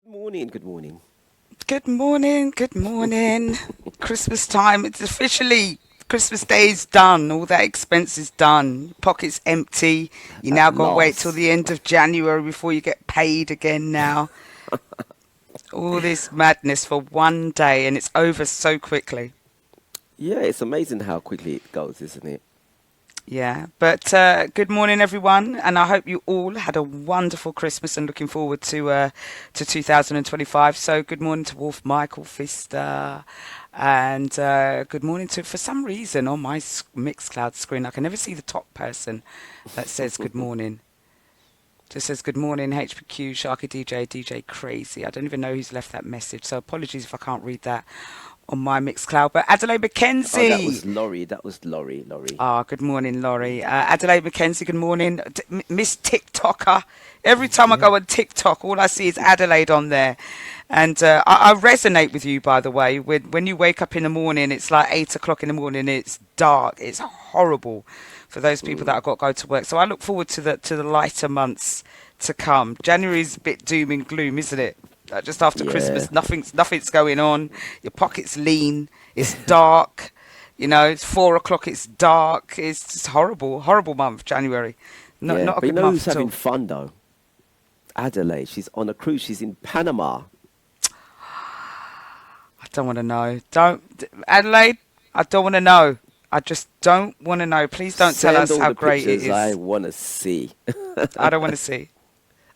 Morning, good morning. Good morning, good morning. Christmas time, it's officially Christmas Day is done. All that expense is done. Your pocket's empty. You At now got to wait till last. the end of January before you get paid again now. All this madness for one day and it's over so quickly. Yeah, it's amazing how quickly it goes, isn't it? Yeah, but good morning, everyone, and I hope you all had a wonderful Christmas and looking forward to 2025. So, good morning to Wolf Michael Fister, and good morning to. For some reason, on my Mixcloud screen, I can never see the top person that says good morning. Just says good morning, HPQ, SharkyDJ, DJ Crazy. I don't even know who's left that message, so apologies if I can't read that on my Mixcloud. But Adelaide Oh, that McKenzie. was Laurie. That was Laurie. Laurie. Ah, good morning, Laurie. Adelaide McKenzie, good morning. Miss TikToker. Every time I Yeah. go on TikTok, all I see is Adelaide on there. And I resonate with you, by the way. When you wake up in the morning, it's like 8 o'clock in the morning, it's dark, it's horrible for those people that Mm, have got to go to work. So I look forward to the lighter months to come. January's a bit doom and gloom, isn't it? Just after yeah. Christmas, nothing's going on. Your pocket's lean. It's dark. It's 4 o'clock. It's dark. It's just horrible, horrible month, January. Not Yeah. not a But you good know month who's at having all. fun though? Adelaide. She's on a cruise. She's in Panama. I don't want to know. Don't Adelaide. I don't want to know. I just don't want to know. Please don't tell Send us all how the great it pictures I is. want to see. I don't want to see.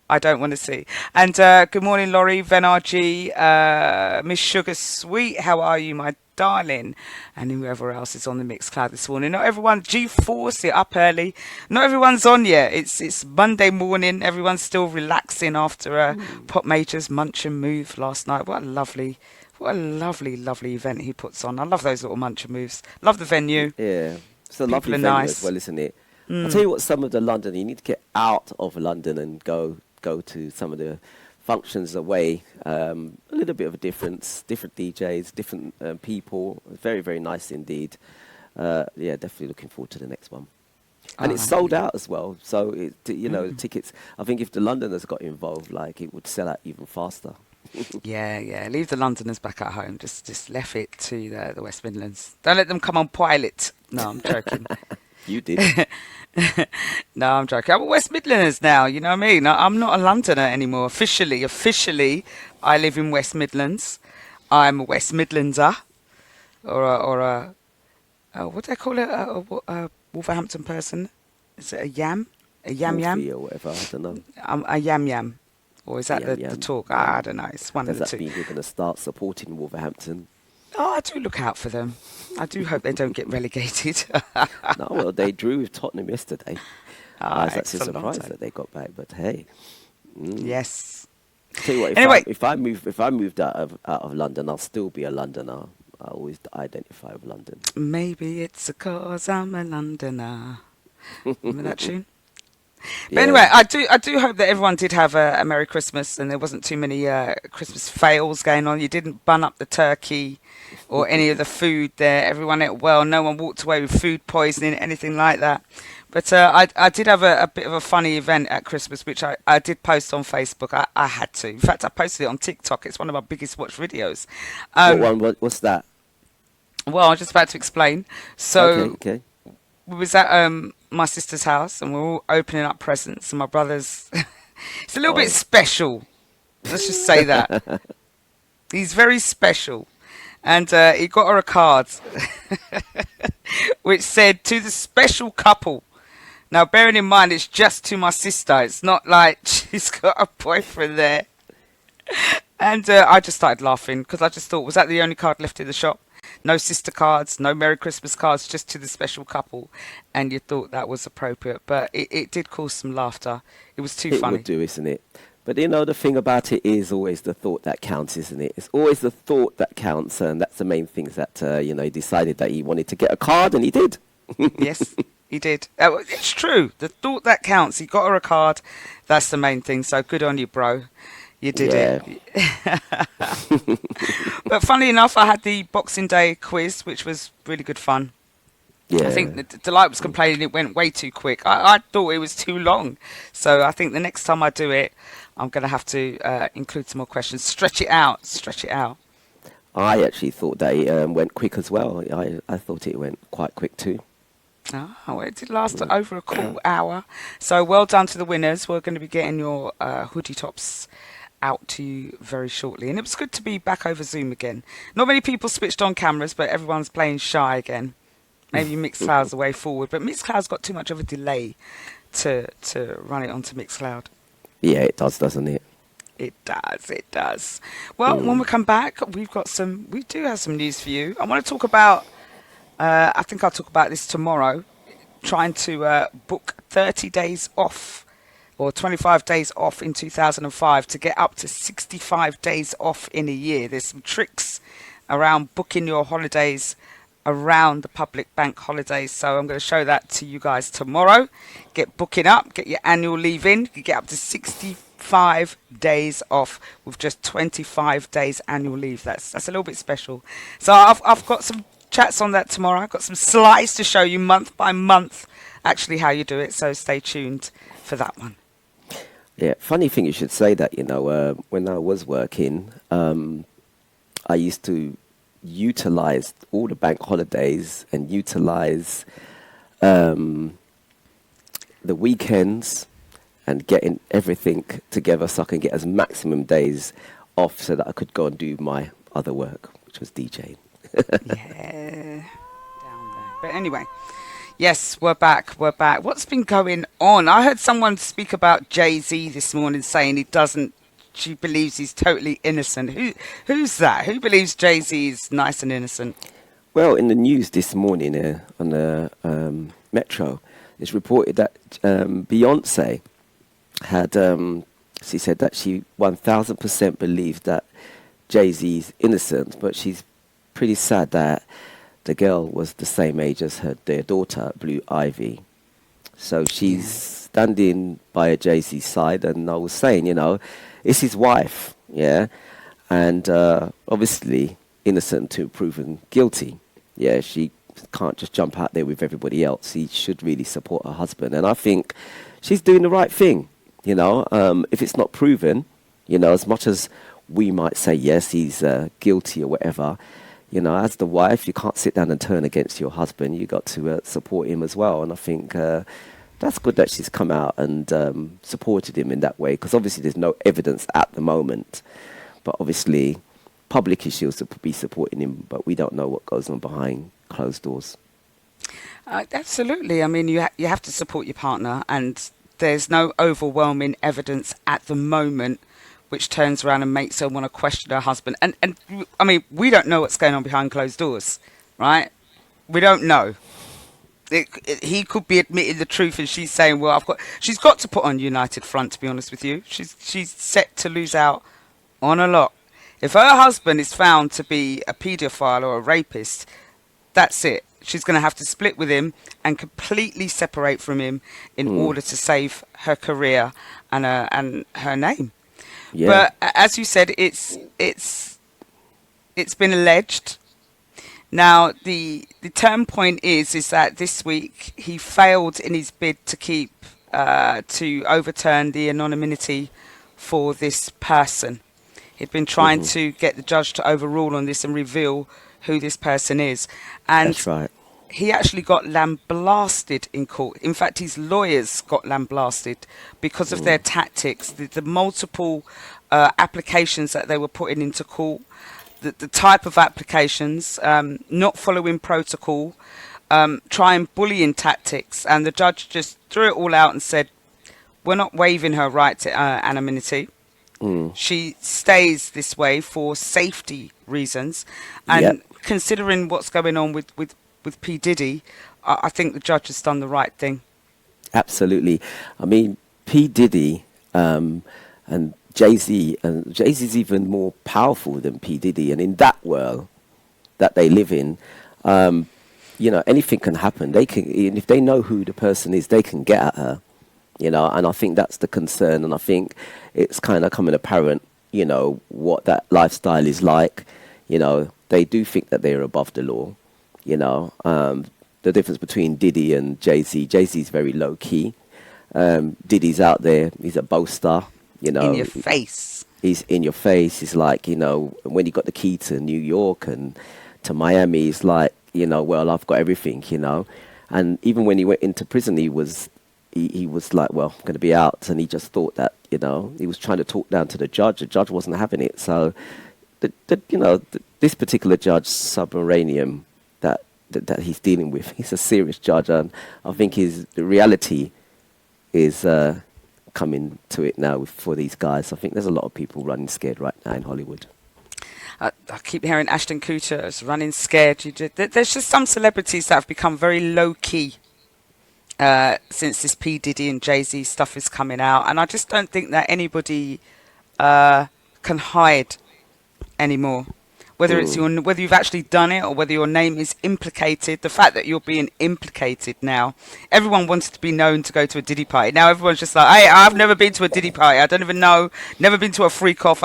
I don't want to see. And good morning, Laurie, Venarg, Miss Sugar Sweet. How are you, my darling? And whoever else is on the mixed cloud this morning. Not everyone. G-Force, it up early. Not everyone's on yet. It's Monday morning. Everyone's still relaxing after Mm. Pop Major's Munch and Move last night. What a lovely event he puts on. I love those little Munch and Moves. Love the venue. Yeah. It's a People lovely are venue as nice. well, isn't it? I'll tell Mm. you what, some of the London, you need to get out of London and go to some of the functions away. A little bit of a difference, different DJs, different people. Very, very nice indeed. Yeah, definitely looking forward to the next one. And it's Oh, sold out as well. So, the mm. tickets, I think if the Londoners got involved, like, it would sell out even faster. Yeah, yeah. Leave the Londoners back at home. Just left it to the West Midlands. Don't let them come on pilot. No, I'm joking. You did. No, I'm joking. I'm a West Midlanders now. You know what I mean? I'm not a Londoner anymore. Officially, I live in West Midlands. I'm a West Midlander, or what do they call it? A Wolverhampton person? Is it a yam? A yam yam? Wolfie or whatever, I don't know. A yam yam, or is that Yam the Yam. talk? I don't know. It's one of Does the that two. mean you're going to start supporting Wolverhampton? Oh, I do look out for them. I do hope they don't get relegated. No, well, they drew with Tottenham yesterday. I Ah, was actually surprised excellent. that they got back, but hey. Mm. Yes. Tell you what, Anyway, if I moved out of London, I'll still be a Londoner. I always identify with London. maybe it's because I'm a Londoner. Remember that tune? But Yeah. anyway, I do hope that everyone did have a Merry Christmas and there wasn't too many Christmas fails going on. You didn't bun up the turkey or any of the food there. Everyone ate well. No one walked away with food poisoning, anything like that. But I did have a bit of a funny event at Christmas, which I did post on Facebook. I had to. In fact, I posted it on TikTok. It's one of my biggest watched videos. What Um, one? What's that? well, I'm just about to explain. Okay, So okay. we was at my sister's house and we are all opening up presents and my brother's it's a little bit Oh, special, let's just say that. He's very special, and he got her a card which said, to the special couple. Now bearing in mind it's just to my sister, it's not like she's got a boyfriend there. And I just started laughing because I just thought, was that the only card left in the shop? No sister cards, no Merry Christmas cards, just to the special couple. And you thought that was appropriate, but it did cause some laughter. It was too it would funny. do, isn't it? But the thing about it is always the thought that counts, isn't it? It's always the thought that counts, and that's the main thing that, he decided that he wanted to get a card, and he did. Yes, he did. It's true. The thought that counts. He got her a card. That's the main thing. So good on you, bro. You did it. Yeah, But funny enough, I had the Boxing Day quiz, which was really good fun. I yeah. think Delight was complaining it went way too quick. I thought it was too long. So I think the next time I do it, I'm going to have to include some more questions. Stretch it out. Stretch it out. I actually thought that it went quick as well. I thought it went quite quick too. Oh, well, it did last over a cool hour. So well done to the winners. We're going to be getting your hoodie tops out to you very shortly. And it was good to be back over Zoom again. Not many people switched on cameras, but everyone's playing shy again. Maybe Mixcloud's the way forward, but Mixcloud's got too much of a delay to run it onto Mixcloud. Yeah, it does, doesn't it? It does, it does. Well, when we come back, we do have some news for you. I want to talk about, I think I'll talk about this tomorrow, trying to book 30 days off or 25 days off in 2005 to get up to 65 days off in a year. There's some tricks around booking your holidays around the public bank holidays. So I'm going to show that to you guys tomorrow. Get booking up, get your annual leave in. You can get up to 65 days off with just 25 days annual leave. That's a little bit special. So I've got some chats on that tomorrow. I've got some slides to show you month by month actually how you do it. So stay tuned for that one. Yeah, funny thing you should say that, when I was working, I used to utilize all the bank holidays and utilize the weekends and getting everything together so I can get as maximum days off so that I could go and do my other work, which was DJing. Yeah, down there. But anyway, yes, we're back. What's been going on? I heard someone speak about Jay-Z this morning saying she believes he's totally innocent. Who's that? Who believes Jay-Z is nice and innocent? Well, in the news this morning on the Metro, it's reported that Beyonce had, she said that she 1000% believes that Jay-Z is innocent, but she's pretty sad that the girl was the same age as their daughter, Blue Ivy. So she's standing by Jay-Z's side, and I was saying, it's his wife, yeah, and obviously innocent to proven guilty. Yeah, she can't just jump out there with everybody else. He should really support her husband, and I think she's doing the right thing. If it's not proven, as much as we might say yes, he's guilty or whatever, as the wife, you can't sit down and turn against your husband. You got to support him as well, and I think that's good that she's come out and supported him in that way, because obviously there's no evidence at the moment, but obviously publicly she'll be supporting him, but we don't know what goes on behind closed doors. Absolutely. I mean, you have to support your partner, and there's no overwhelming evidence at the moment which turns around and makes her want to question her husband. And I mean, we don't know what's going on behind closed doors, right? We don't know. He could be admitting the truth, and she's saying, well, she's got to put on united front, to be honest with you. She's set to lose out on a lot. If her husband is found to be a paedophile or a rapist, that's it. She's going to have to split with him and completely separate from him in order to save her career and her name. Yeah. But as you said, it's been alleged. Now the turn point is that this week he failed in his bid to overturn the anonymity for this person. He'd been trying to get the judge to overrule on this and reveal who this person is. And that's right. He actually got lambasted in court. In fact, his lawyers got lambasted because of their tactics, the multiple applications that they were putting into court, the type of applications, not following protocol, trying bullying tactics. And the judge just threw it all out and said, we're not waiving her right to anonymity. She stays this way for safety reasons. And considering what's going on with P. Diddy, I think the judge has done the right thing. Absolutely. I mean, P. Diddy and Jay-Z, and Jay-Z's even more powerful than P. Diddy. And in that world that they live in, anything can happen. They can, and if they know who the person is, they can get at her. And I think that's the concern. And I think it's kind of coming apparent, what that lifestyle is like. They do think that they're above the law. The difference between Diddy and Jay-Z. Jay-Z's very low key. Diddy's out there. He's a boaster. You In your know, face. he's in your face. He's like, when he got the key to New York and to Miami, he's like, well, I've got everything. And even when he went into prison, he was like, well, I'm going to be out. And he just thought that, he was trying to talk down to the judge. The judge wasn't having it. So, this particular judge, Submaranium, that he's dealing with, he's a serious judge. And I think the reality is coming to it now for these guys. I think there's a lot of people running scared right now in Hollywood. I keep hearing Ashton Kutcher is running scared. There's just some celebrities that have become very low-key since this P. Diddy and Jay-Z stuff is coming out. And I just don't think that anybody can hide anymore. Whether it's whether you've actually done it or whether your name is implicated, the fact that you're being implicated now, everyone wants to be known to go to a Diddy party. Now everyone's just like, hey, I've never been to a Diddy party. I don't even know. Never been to a freak off.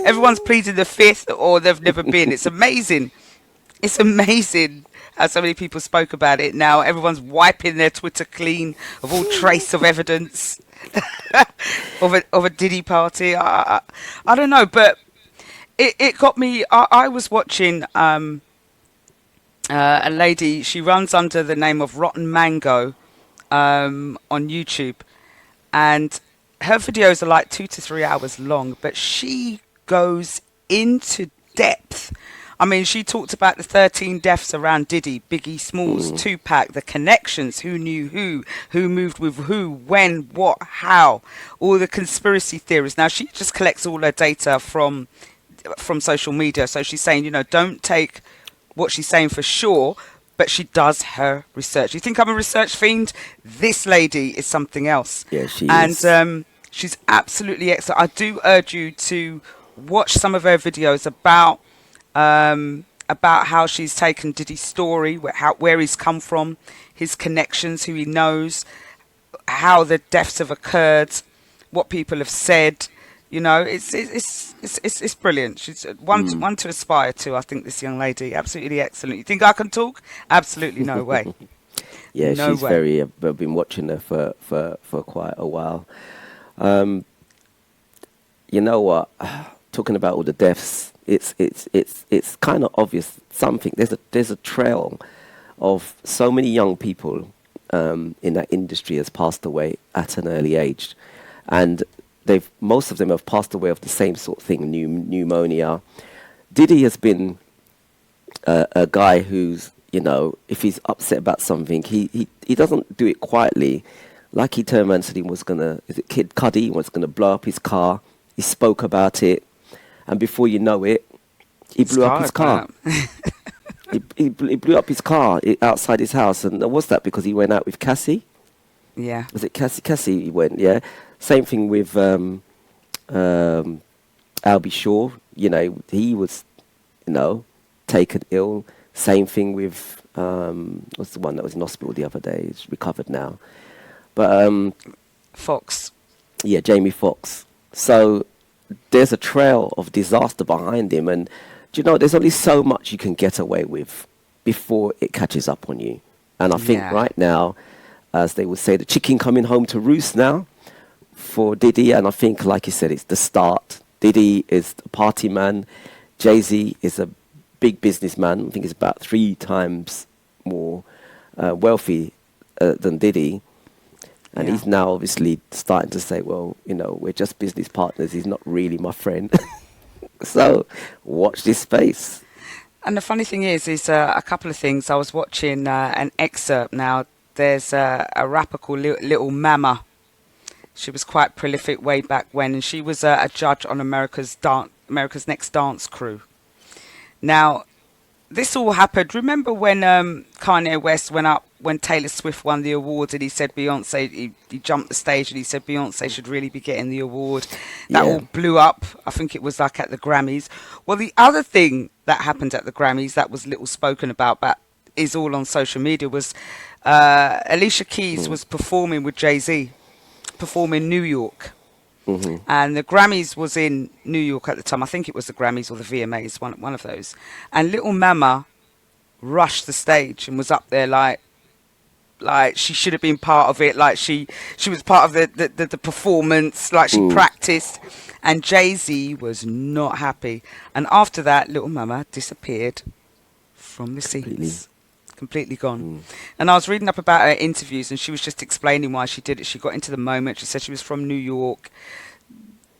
Everyone's pleading the fifth or they've never been. It's amazing. It's amazing how so many people spoke about it. Now everyone's wiping their Twitter clean of all trace of evidence of a Diddy party. I don't know, but it got me. I was watching a lady. She runs under the name of Rotten Mango on YouTube, and her videos are like 2 to 3 hours long. But she goes into depth. I mean, she talked about the 13 deaths around Diddy, Biggie Smalls, Tupac, the connections, who knew who moved with who, when, what, how, all the conspiracy theories. Now she just collects all her data from social media, so she's saying, don't take what she's saying for sure, but she does her research. You think I'm a research fiend? This lady is something else. Yeah, she is. And she's absolutely excellent. I do urge you to watch some of her videos about how she's taken Diddy's story, where he's come from, his connections, who he knows, how the deaths have occurred, what people have said. It's brilliant. She's one to aspire to. I think this young lady, absolutely excellent. You think I can talk? Absolutely no way. Yeah, no she's way. very. I've been watching her for quite a while. You know what? Talking about all the deaths, it's kind of obvious. Something there's a trail of so many young people in that industry has passed away at an early age, and most of them have passed away of the same sort of thing, pneumonia. Diddy has been a guy who's, if he's upset about something, he doesn't do it quietly. Like he turned around and said he was Kid Cudi was gonna blow up his car. He spoke about it, and before you know it, he blew up his car. he blew up his car outside his house, and what's that? Because he went out with Cassie. Yeah. Was it Cassie? Cassie he went, yeah. Same thing with Albie Shaw. He was, taken ill. Same thing with what's the one that was in hospital the other day? He's recovered now. But Fox. Yeah, Jamie Foxx. So there's a trail of disaster behind him, and there's only so much you can get away with before it catches up on you. And I think right now, as they would say, the chicken coming home to roost now for Diddy, and I think, like you said, it's the start. Diddy is a party man. Jay-Z is a big businessman. I think he's about 3 times more wealthy than Diddy. And he's now obviously starting to say, well, we're just business partners. He's not really my friend. So watch this space. And the funny thing is a couple of things. I was watching an excerpt now. There's a rapper called Little Mama. She was quite prolific way back when, and she was a judge on America's Next Dance Crew. Now, this all happened. Remember when Kanye West went up when Taylor Swift won the award, and he said Beyonce, he jumped the stage and he said Beyonce should really be getting the award. That all blew up. I think it was like at the Grammys. Well, the other thing that happened at the Grammys that was little spoken about, but is all on social media, was Alicia Keys was performing with Jay-Z, performing New York. Mm-hmm. And the Grammys was in New York at the time. I think it was the Grammys or the VMAs, one of those. And Little Mama rushed the stage and was up there like like she should have been part of it, like she was part of the performance, like she practiced. And Jay-Z was not happy. And after that, Little Mama disappeared from the scenes. Completely gone. And I was reading up about her interviews, and she was just explaining why she did it. She got into the moment. She said she was from New York.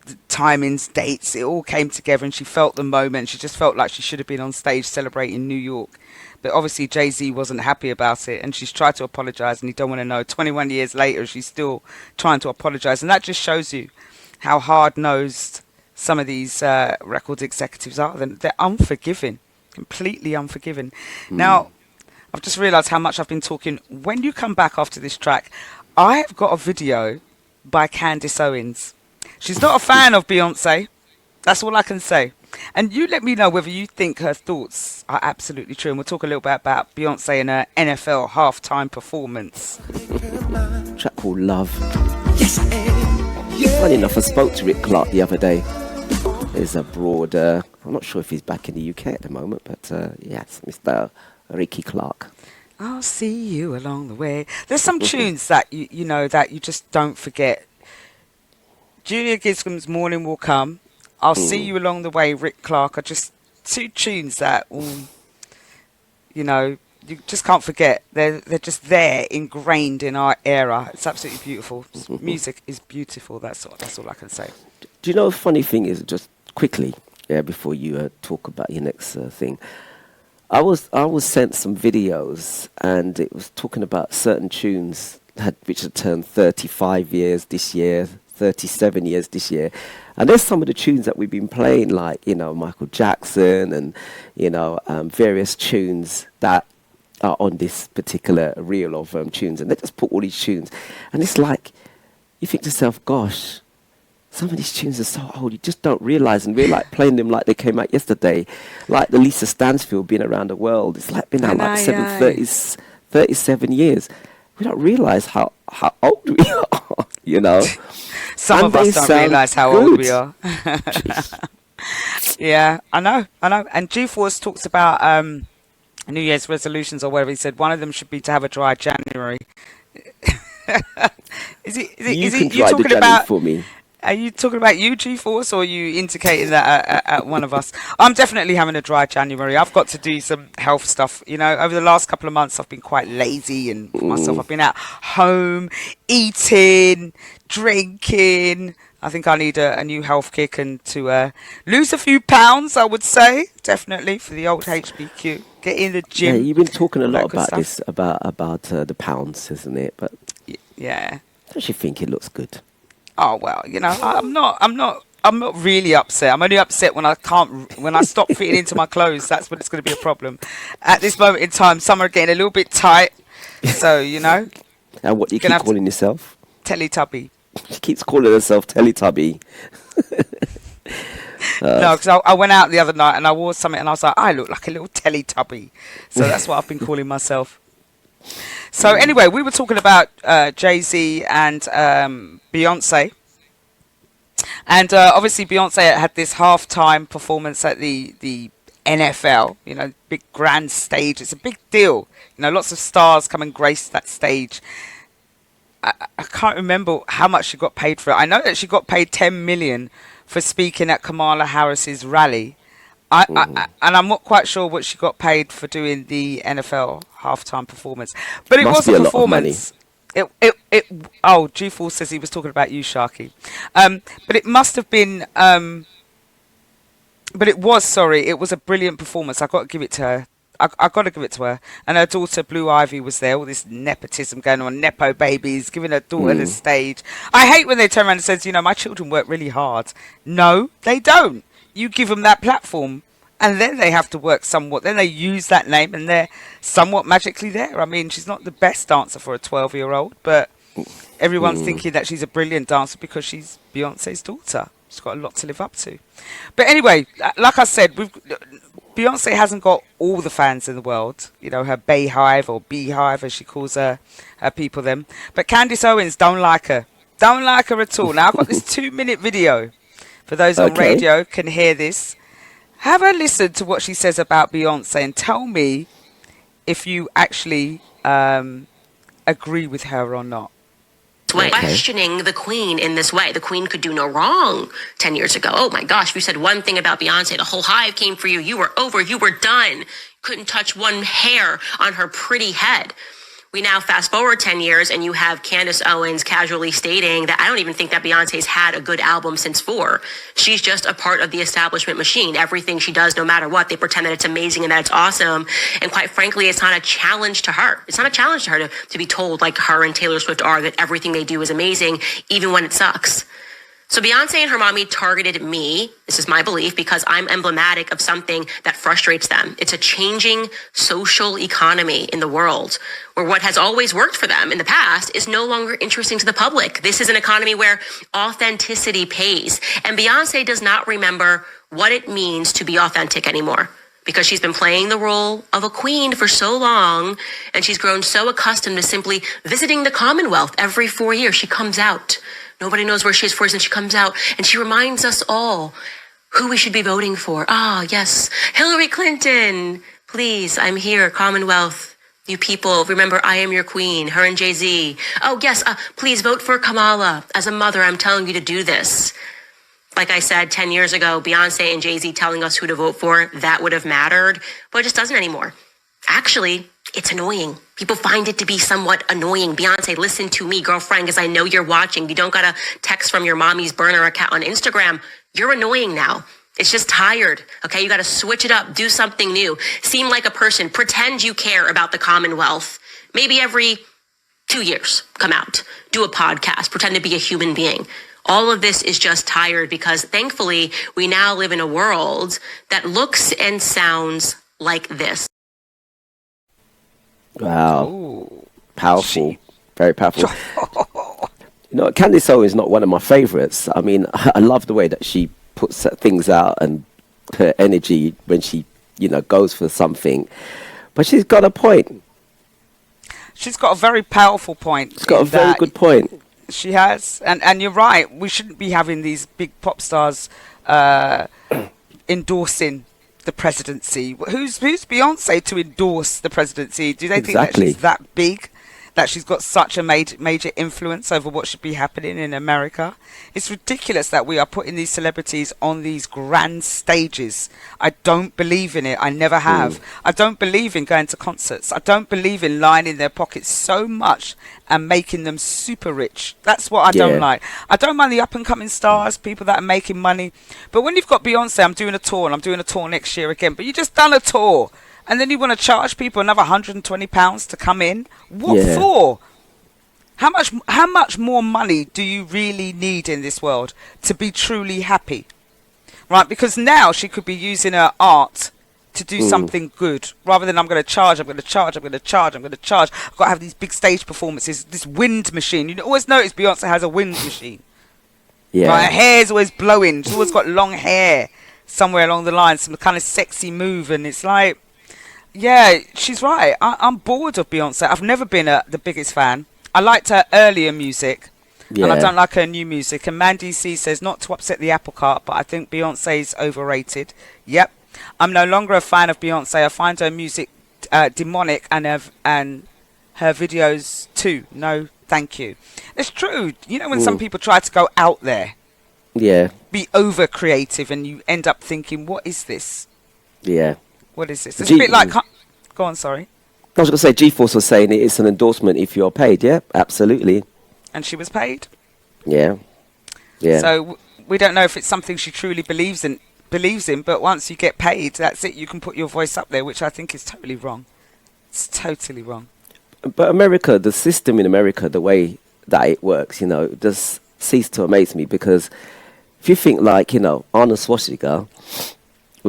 The timings, dates, it all came together, and she felt the moment. She just felt like she should have been on stage celebrating New York. But obviously Jay-Z wasn't happy about it, and she's tried to apologise, and he don't want to know. 21 years later, she's still trying to apologise. And that just shows you how hard-nosed some of these record executives are. They're unforgiving, completely unforgiving. Now, I've just realised how much I've been talking. When you come back after this track, I have got a video by Candace Owens. She's not a fan of Beyonce. That's all I can say. And you let me know whether you think her thoughts are absolutely true. And we'll talk a little bit about Beyonce and her NFL halftime performance. A track called Love. Yes, I am. Yeah. Funny enough, I spoke to Rick Clark the other day. There's a broad, I'm not sure if he's back in the UK at the moment, but yes, Mr. Ricky Clark. I'll see you along the way. There's some tunes that you know that you just don't forget. Julia Giscombe's Morning Will Come. I'll See You Along the Way, Rick Clark, are just two tunes that, you know, you just can't forget. They're just there, ingrained in our era. It's absolutely beautiful. Music is beautiful. That's all I can say. Do you know the funny thing is, just quickly, before you talk about your next thing, I was sent some videos, and it was talking about certain tunes which had turned 35 years this year, 37 years this year. And there's some of the tunes that we've been playing, like, you know, Michael Jackson and, you know, various tunes that are on this particular reel of tunes. And they just put all these tunes. And it's like, you think to yourself, gosh, some of these tunes are so old, you just don't realise. And we're like playing them like they came out yesterday. Like the Lisa Stansfield Been Around the World. It's like been out like 37 years. We don't realise how old we are, you know. Some of us don't realise how old we are. Yeah, I know. And G-Force talks about New Year's resolutions or whatever. He said one of them should be to have a dry January. You talking about for me? Are you talking about you, G-Force, or are you indicating that at one of us? I'm definitely having a dry January. I've got to do some health stuff. You know, over the last couple of months, I've been quite lazy and myself. I've been at home, eating, drinking. I think I need a new health kick and to lose a few pounds, I would say. Definitely, for the old HPQ. Get in the gym. Yeah, you've been talking a lot about this, about the pounds, isn't it? But yeah. Don't you think it looks good? Oh well, you know, I'm not really upset. I'm only upset when I stop fitting into my clothes. That's when it's going to be a problem. At this moment in time, some are getting a little bit tight. So, you know. And what do you keep calling yourself? Teletubby. She keeps calling herself Teletubby. No, because I went out the other night and I wore something and I was like, I look like a little Teletubby. So that's what I've been calling myself. So anyway, we were talking about Jay-Z and Beyonce. And obviously Beyonce had this halftime performance at the NFL, you know, big grand stage. It's a big deal. You know, lots of stars come and grace that stage. I can't remember how much she got paid for it. I know that she got paid $10 million for speaking at Kamala Harris's rally. And I'm not quite sure what she got paid for doing the NFL halftime performance, but it was a performance. G4 says he was talking about you, Sharky. But it must have been. But it was it was a brilliant performance. I got to give it to her. I got to give it to her. And her daughter Blue Ivy was there. All this nepotism going on, nepo babies, giving her daughter the stage. I hate when they turn around and says, you know, my children work really hard. No, they don't. You give them that platform and then they have to work somewhat. Then they use that name and they're somewhat magically there. I mean, she's not the best dancer for a 12-year-old, but everyone's thinking that she's a brilliant dancer because she's Beyonce's daughter. She's got a lot to live up to. But anyway, like I said, Beyonce hasn't got all the fans in the world. You know, her Bayhive or Beehive, as she calls her people them. But Candace Owens don't like her. Don't like her at all. Now, I've got this 2-minute video. For those on radio can hear this. Have a listen to what she says about Beyonce and tell me if you actually agree with her or not. Way. Questioning the Queen in this way. The Queen could do no wrong 10 years ago. Oh my gosh, if you said one thing about Beyonce, the whole hive came for you. You were over. You were done. Couldn't touch one hair on her pretty head. We now fast forward 10 years and you have Candace Owens casually stating that I don't even think that Beyonce's had a good album since 4. She's just a part of the establishment machine. Everything she does, no matter what, they pretend that it's amazing and that it's awesome. And quite frankly, it's not a challenge to her. It's not a challenge to her to be told, like her and Taylor Swift are, that everything they do is amazing, even when it sucks. So Beyonce and her mommy targeted me, this is my belief, because I'm emblematic of something that frustrates them. It's a changing social economy in the world where what has always worked for them in the past is no longer interesting to the public. This is an economy where authenticity pays. And Beyonce does not remember what it means to be authentic anymore, because she's been playing the role of a queen for so long, and she's grown so accustomed to simply visiting the Commonwealth every 4 years. She comes out. Nobody knows where she is for, and she comes out and she reminds us all who we should be voting for. Ah, yes, Hillary Clinton. Please, I'm here, Commonwealth. You people, remember, I am your queen, her and Jay-Z. Oh, yes, please vote for Kamala. As a mother, I'm telling you to do this. Like I said, 10 years ago, Beyonce and Jay-Z telling us who to vote for, that would have mattered, but it just doesn't anymore. Actually, it's annoying. People find it to be somewhat annoying. Beyonce, listen to me, girlfriend, because I know you're watching. You don't got a text from your mommy's burner account on Instagram. You're annoying now. It's just tired. Okay, you got to switch it up. Do something new. Seem like a person. Pretend you care about the Commonwealth. Maybe every 2 years, come out. Do a podcast. Pretend to be a human being. All of this is just tired because thankfully we now live in a world that looks and sounds like this. Wow. Ooh. Powerful. Very powerful. You know, Candace Owens is not one of my favorites. I mean, I love the way that she puts things out and her energy when she, you know, goes for something. But she's got a point. She's got a very powerful point. She's got a very good point. She has. And you're right. We shouldn't be having these big pop stars endorsing the presidency. Who's Beyonce to endorse the presidency? Do they think that she's that big, that she's got such a major influence over what should be happening in America? It's ridiculous that we are putting these celebrities on these grand stages. I don't believe in it. I never have. I don't believe in going to concerts. I don't believe in lining their pockets so much and making them super rich. That's what I don't like. I don't mind the up and coming stars, people that are making money. But when you've got Beyonce, I'm doing a tour, and I'm doing a tour next year again, but you just done a tour, and then you want to charge people another £120 to come in? What for? How much more money do you really need in this world to be truly happy? Right? Because now she could be using her art to do something good, rather than I'm going to charge. I've got to have these big stage performances, this wind machine. You always notice Beyonce has a wind machine. Yeah. Right? Her hair's always blowing. She's always got long hair somewhere along the line, some kind of sexy move, and it's like, yeah, she's right. I'm bored of Beyonce. I've never been the biggest fan. I liked her earlier music, and I don't like her new music. And Mandy C says, not to upset the apple cart, but I think Beyonce's overrated. Yep. I'm no longer a fan of Beyonce. I find her music demonic, and her videos too. No, thank you. It's true. You know, when some people try to go out there, be over creative, and you end up thinking, what is this? Yeah. What is this? It's a bit like... Go on, sorry. I was going to say, G-Force was saying it's an endorsement if you're paid. Yeah, absolutely. And she was paid? Yeah. So we don't know if it's something she truly believes in, but once you get paid, that's it. You can put your voice up there, which I think is totally wrong. It's totally wrong. But America, the system in America, the way that it works, you know, does cease to amaze me, because if you think like, you know, Arnold Schwarzenegger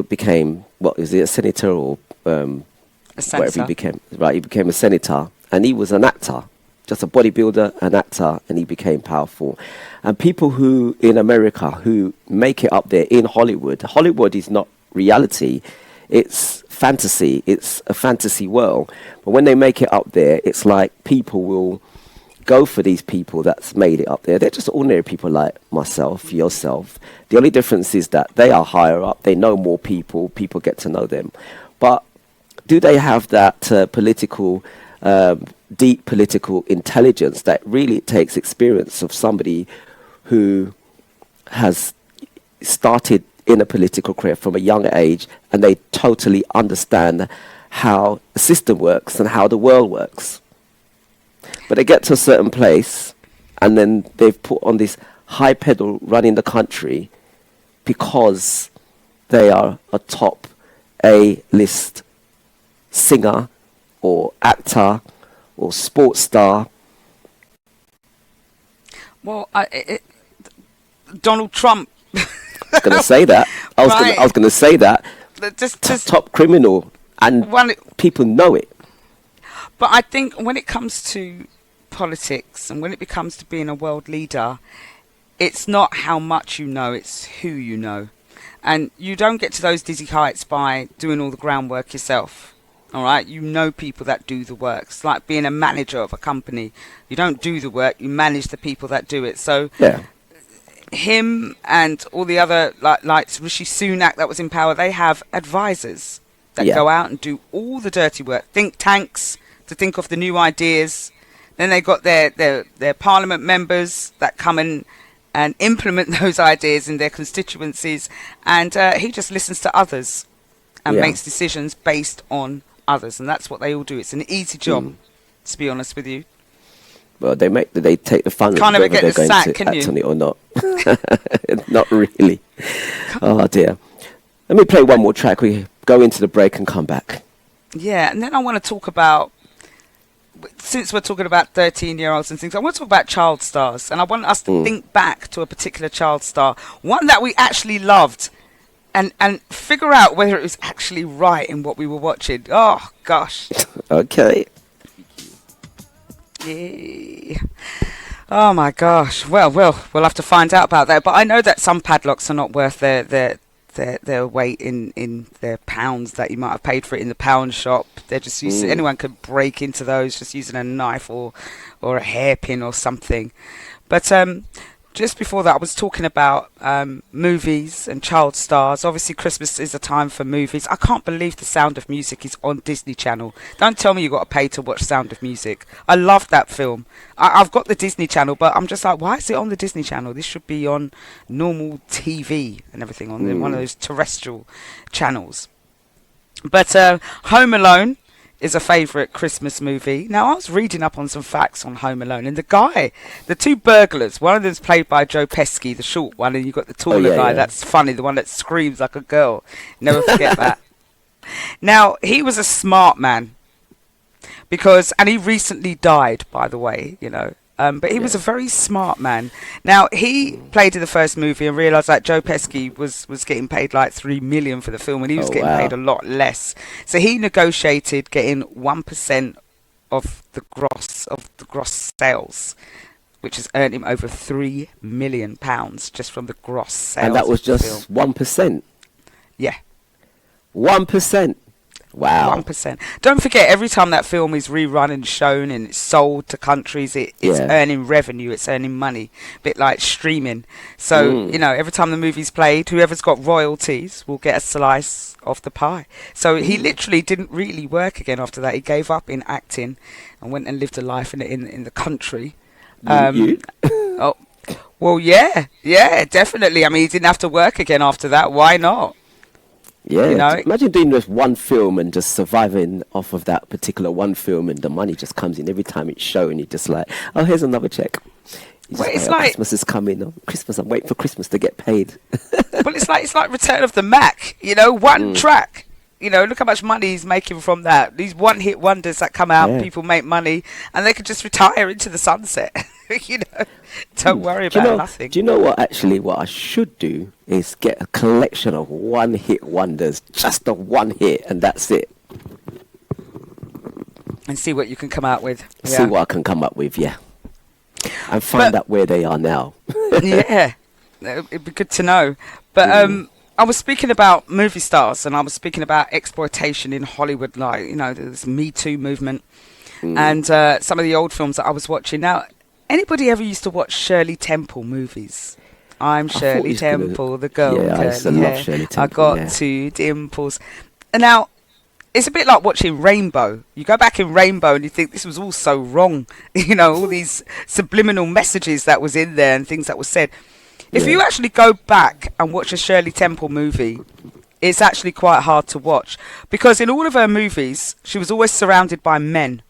became, what is it, a senator or whatever he became, right? He became a senator, and he was an actor, just a bodybuilder, an actor, and he became powerful. And people who in America who make it up there in Hollywood is not reality, it's fantasy, it's a fantasy world. But when they make it up there, it's like people will go for these people that's made it up there. They're just ordinary people like myself, yourself. The only difference is that they are higher up, they know more people get to know them. But do they have that political deep political intelligence. That really takes experience of somebody who has started in a political career from a young age, and they totally understand how the system works and how the world works. But they get to a certain place, and then they've put on this high pedal running the country because they are a top A-list singer or actor or sports star. Well, Donald Trump. I was going to say that. I was going to say that. Just top criminal, and people know it. But I think when it comes to politics and when it becomes to being a world leader, it's not how much you know, it's who you know. And you don't get to those dizzy heights by doing all the groundwork yourself. All right, you know people that do the work. It's like being a manager of a company. You don't do the work, you manage the people that do it. So yeah. Him and all the other, like Rishi Sunak that was in power, they have advisors that go out and do all the dirty work. Think tanks to think of the new ideas. Then they got their parliament members that come in and implement those ideas in their constituencies. And he just listens to others and makes decisions based on others. And that's what they all do. It's an easy job, to be honest with you. Well, they take the fun. Can't ever whether get they're the going sack, to can act you? on it or not. Not really. Oh dear. Let me play one more track. We go into the break and come back. Yeah, and then I want to talk about, since we're talking about 13-year-olds and things, I want to talk about child stars. And I want us to think back to a particular child star, one that we actually loved, and figure out whether it was actually right in what we were watching. Oh, gosh. Okay. Yeah. Oh, my gosh. Well, we'll have to find out about that. But I know that some padlocks are not worth their weight in their pounds that you might have paid for it in the pound shop. They're just anyone could break into those just using a knife or a hairpin or something. But just before that, I was talking about movies and child stars. Obviously, Christmas is a time for movies. I can't believe The Sound of Music is on Disney Channel. Don't tell me you got to pay to watch Sound of Music. I love that film. I've got the Disney Channel, but I'm just like, why is it on the Disney Channel? This should be on normal TV and everything, on one of those terrestrial channels. But Home Alone is a favourite Christmas movie. Now, I was reading up on some facts on Home Alone, and the two burglars, one of them's played by Joe Pesci, the short one, and you've got the taller guy that's funny, the one that screams like a girl. Never forget that. Now, he was a smart man, and he recently died, by the way, but he was a very smart man. Now, he played in the first movie and realised that Joe Pesci was getting paid like $3 million for the film, and he was getting paid a lot less. So he negotiated getting 1% of the gross sales, which has earned him over £3 million just from the gross sales. And that was just 1%. Yeah. 1%. Wow. 1%. Don't forget, every time that film is rerun and shown and it's sold to countries, it's earning revenue, it's earning money. A bit like streaming. So, every time the movie's played, whoever's got royalties will get a slice of the pie. So he literally didn't really work again after that. He gave up in acting and went and lived a life in the country. Oh, well, yeah, definitely. I mean, he didn't have to work again after that. Why not? Yeah, imagine doing just one film and just surviving off of that particular one film, and the money just comes in every time it's shown. You're just like, oh, here's another check. Well, it's like Christmas is coming. Oh, Christmas, I'm waiting for Christmas to get paid. Well, it's like Return of the Mac. One track. Look how much money he's making from that. These one-hit wonders that come out, people make money, and they can just retire into the sunset. Don't worry about nothing. Do you know what I should do is get a collection of one-hit wonders, just the one hit, and that's it. And see what you can come out with. See what I can come up with, and find out where they are now. Yeah, it'd be good to know. But I was speaking about movie stars, and I was speaking about exploitation in Hollywood, like, this Me Too movement, and some of the old films that I was watching. Now, anybody ever used to watch Shirley Temple movies? I'm Shirley Temple, the girl with curly hair. I got two dimples. And now, it's a bit like watching Rainbow. You go back in Rainbow and you think this was all so wrong. You know, all these subliminal messages that was in there and things that were said. If you actually go back and watch a Shirley Temple movie, it's actually quite hard to watch. Because in all of her movies, she was always surrounded by men.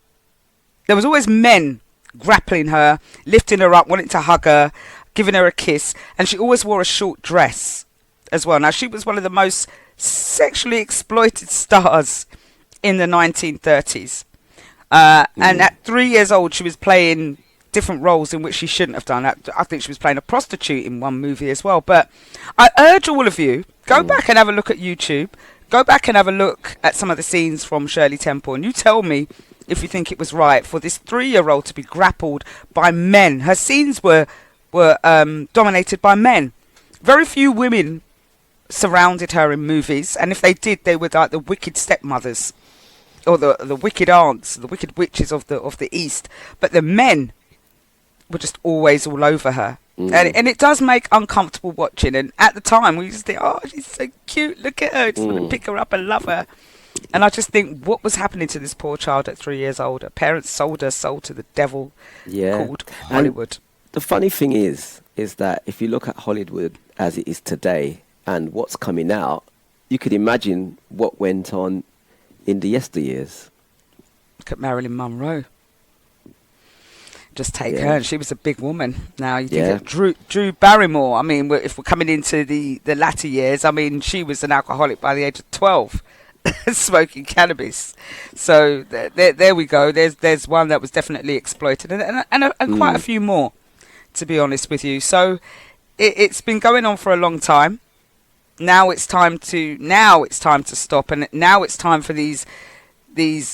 There was always men grappling her, lifting her up, wanting to hug her, giving her a kiss. And she always wore a short dress as well. Now, she was one of the most sexually exploited stars in the 1930s. And at 3 years old, she was playing different roles in which she shouldn't have done. I think she was playing a prostitute in one movie as well. But I urge all of you, go back and have a look at YouTube. Go back and have a look at some of the scenes from Shirley Temple. And you tell me if you think it was right for this 3-year-old to be grappled by men. Her scenes were dominated by men. Very few women surrounded her in movies. And if they did, they were like the wicked stepmothers. Or the wicked aunts, the wicked witches of the East. But the men were just always all over her. And it does make uncomfortable watching. And at the time, we used to think, oh, she's so cute. Look at her. Just want to pick her up and love her. And I just think, what was happening to this poor child at 3 years old? Her parents sold her soul to the devil called Hollywood. And the funny thing is that if you look at Hollywood as it is today and what's coming out, you could imagine what went on in the yesteryears. Look at Marilyn Monroe. Just take her, and she was a big woman. Now you think of Drew Barrymore. I mean, if we're coming into the latter years, I mean, she was an alcoholic by the age of 12, smoking cannabis. So there we go. There's one that was definitely exploited, and quite a few more, to be honest with you. So it's been going on for a long time. Now it's time to stop, and now it's time for these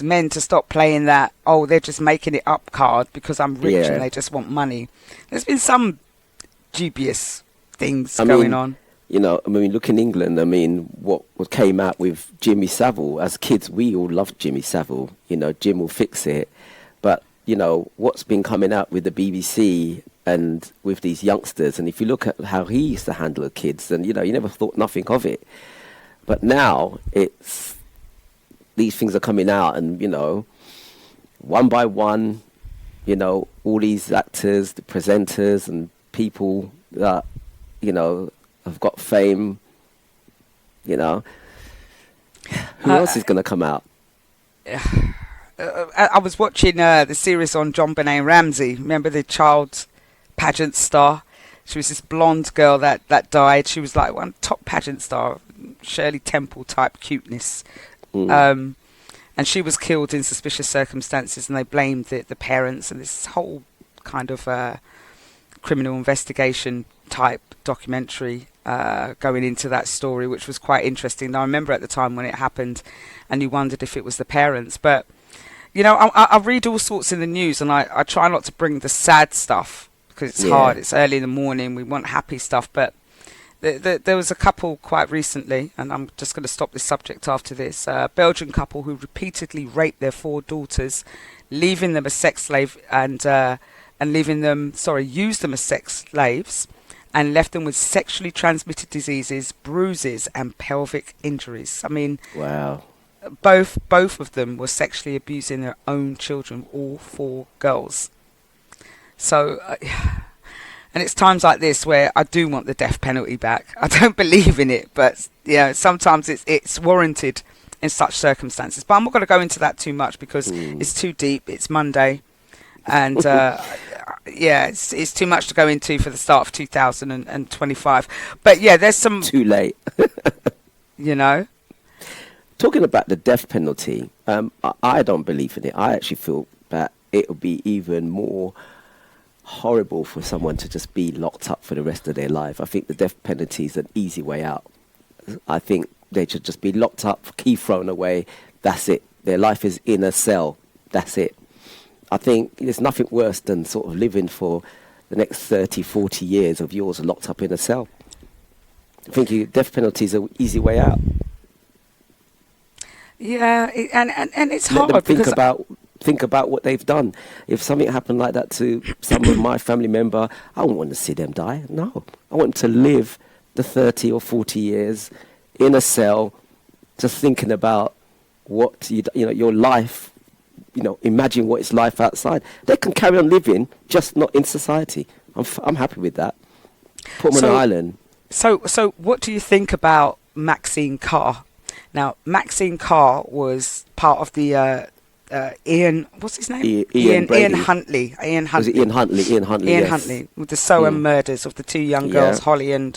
men to stop playing that, oh, they're just making it up card because I'm rich and they just want money. There's been some dubious things going on. You know, I mean, look in England, I mean, what came out with Jimmy Savile. As kids, we all loved Jimmy Savile. You know, Jim will fix it. But, you know, what's been coming out with the BBC and with these youngsters, and if you look at how he used to handle the kids, and, you know, you never thought nothing of it. But now these things are coming out, and, you know, one by one, you know, all these actors, the presenters and people that, you know, have got fame, you know, who else is going to come out? I was watching the series on John Benet Ramsey. Remember the child pageant star? She was this blonde girl that died. She was like one top pageant star, Shirley Temple type cuteness. And she was killed in suspicious circumstances, and they blamed the parents, and this whole kind of criminal investigation type documentary going into that story, which was quite interesting. Now, I remember at the time when it happened, and you wondered if it was the parents. But, you know, I read all sorts in the news, and I try not to bring the sad stuff because it's hard. It's early in the morning. We want happy stuff. But there was a couple quite recently, and I'm just going to stop this subject after this, a Belgian couple who repeatedly raped their 4 daughters, leaving them as sex slave and used them as sex slaves and left them with sexually transmitted diseases, bruises and pelvic injuries. I mean, wow. Both of them were sexually abusing their own children, all 4 girls. So and it's times like this where I do want the death penalty back. I don't believe in it, but you know, sometimes it's warranted in such circumstances. But I'm not going to go into that too much because it's too deep. It's Monday, and it's too much to go into for the start of 2025. But yeah, there's some too late. You know, talking about the death penalty, I don't believe in it. I actually feel that it would be even more horrible for someone to just be locked up for the rest of their life. I think the death penalty is an easy way out. I think they should just be locked up, key thrown away. That's it. Their life is in a cell. That's it. I think there's nothing worse than sort of living for the next 30, 40 years of yours locked up in a cell. I think death penalty is an easy way out. Yeah, and it's Let hard them because think about what they've done. If something happened like that to some of my family member, I wouldn't want to see them die. No, I want them to live the 30 or 40 years in a cell, just thinking about what your life. Imagine what it's like outside. They can carry on living, just not in society. I'm happy with that. Put them on an island. So what do you think about Maxine Carr? Now, Maxine Carr was part of the Ian, what's his name? Ian Huntley. Was it Ian Huntley? Ian Huntley, yes. With the Soham murders of the two young girls, Holly and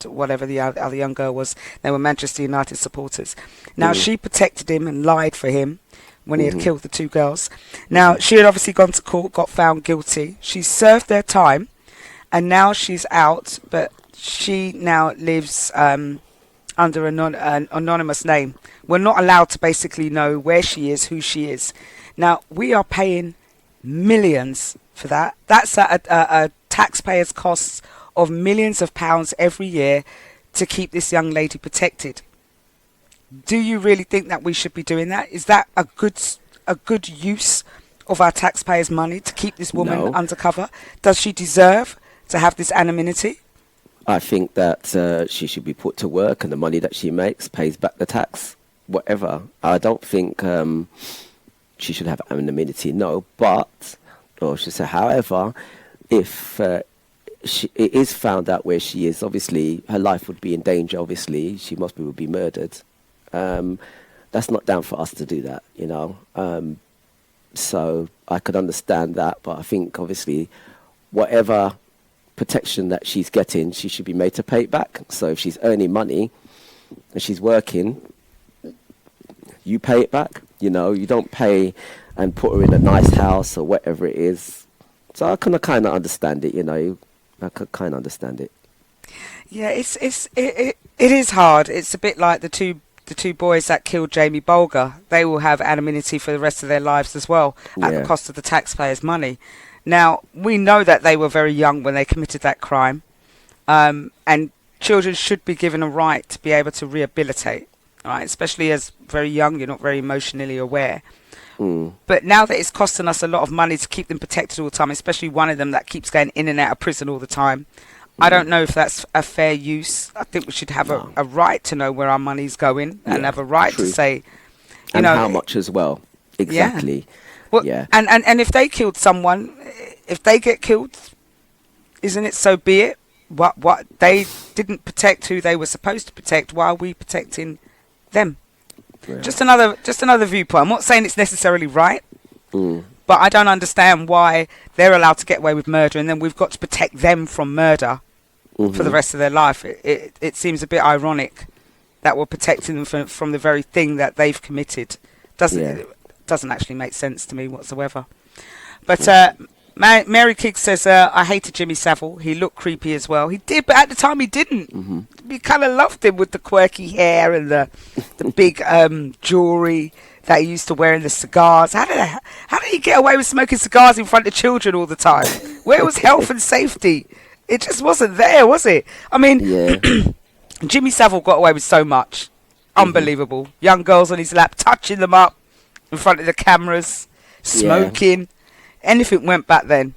whatever the other young girl was. They were Manchester United supporters. Now, she protected him and lied for him when he had killed the two girls. Now, she had obviously gone to court, got found guilty. She served their time, and now she's out, but she now lives under an anonymous name. We're not allowed to basically know where she is, who she is. Now, we are paying millions for that. That's a taxpayer's costs of millions of pounds every year to keep this young lady protected. Do you really think that we should be doing that? Is that a good use of our taxpayers' money to keep this woman undercover? Does she deserve to have this anonymity? I think that she should be put to work, and the money that she makes pays back the tax, whatever. I don't think she should have anonymity, no. But, or she said, however, if it is found out where she is, obviously her life would be in danger. Obviously, she would be murdered. That's not down for us to do that, So I could understand that, but I think obviously whatever protection that she's getting, she should be made to pay it back. So if she's earning money and she's working, you pay it back. You don't pay and put her in a nice house or whatever it is. So I can kind of understand it. I could kind of understand it. Yeah, it is hard. It's a bit like the two boys that killed Jamie Bulger. They will have anonymity for the rest of their lives as well, at the cost of the taxpayers' money. Now, we know that they were very young when they committed that crime, and children should be given a right to be able to rehabilitate, right? Especially as very young, you're not very emotionally aware. But now that it's costing us a lot of money to keep them protected all the time, especially one of them that keeps going in and out of prison all the time, I don't know if that's a fair use. I think we should have a right to know where our money's going and have a right to say, and how much as well. Exactly. Yeah. Well, and if they killed someone, if they get killed, isn't it so be it? What they didn't protect who they were supposed to protect, why are we protecting them? Yeah. Just another viewpoint. I'm not saying it's necessarily right, but I don't understand why they're allowed to get away with murder and then we've got to protect them from murder for the rest of their life. It seems a bit ironic that we're protecting them from the very thing that they've committed. Doesn't actually make sense to me whatsoever. But Mary Kiggs says, I hated Jimmy Savile. He looked creepy as well. He did, but at the time he didn't. We kind of loved him with the quirky hair and the big jewellery that he used to wear in the cigars. How did he get away with smoking cigars in front of children all the time? Where was health and safety? It just wasn't there, was it? I mean, Jimmy Savile got away with so much. Unbelievable. Young girls on his lap, touching them up in front of the cameras, smoking. Anything went back then.